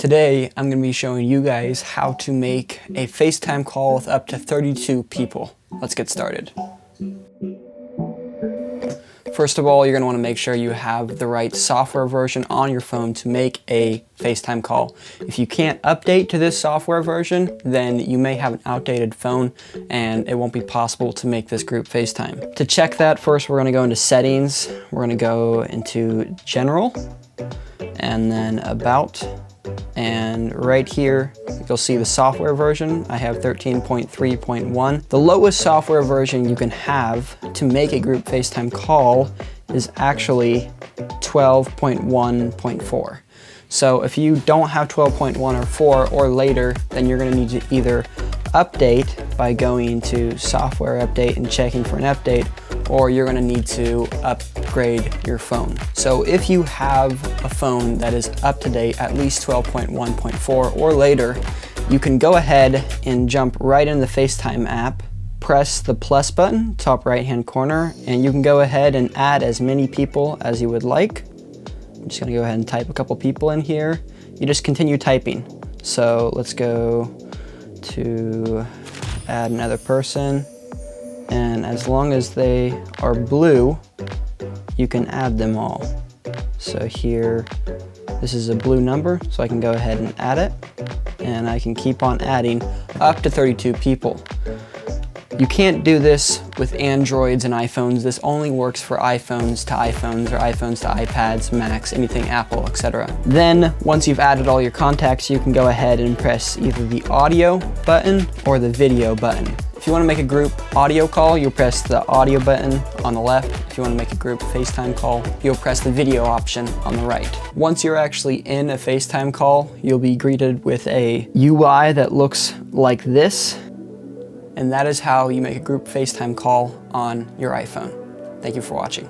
Today, I'm going to be showing you guys how to make a FaceTime call with up to 32 people. Let's get started. First of all, you're going to want to make sure you have the right software version on your phone to make a FaceTime call. If you can't update to this software version, then you may have an outdated phone and it won't be possible to make this group FaceTime. To check that, first we're going to go into Settings, we're going to go into General, and then About. And right here, you'll see the software version. I have 13.3.1. The lowest software version you can have to make a group FaceTime call is actually 12.1.4. So if you don't have 12.1 or 4 or later, then you're gonna need to either update by going to Software Update and checking for an update, or you're gonna need to upgrade your phone. So if you have a phone that is up to date, at least 12.1.4 or later, you can go ahead and jump right in the FaceTime app, press the plus button, top right hand corner, and you can go ahead and add as many people as you would like. I'm just gonna go ahead and type a couple people in here. You just continue typing. So let's go to add another person. And as long as they are blue, you can add them all. So here, this is a blue number, so I can go ahead and add it. And I can keep on adding up to 32 people. You can't do this with Androids and iPhones. This only works for iPhones to iPhones or iPhones to iPads, Macs, anything Apple, etc. Then, once you've added all your contacts, you can go ahead and press either the audio button or the video button. If you want to make a group audio call, you'll press the audio button on the left. If you want to make a group FaceTime call, you'll press the video option on the right. Once you're actually in a FaceTime call, you'll be greeted with a UI that looks like this. And that is how you make a group FaceTime call on your iPhone. Thank you for watching.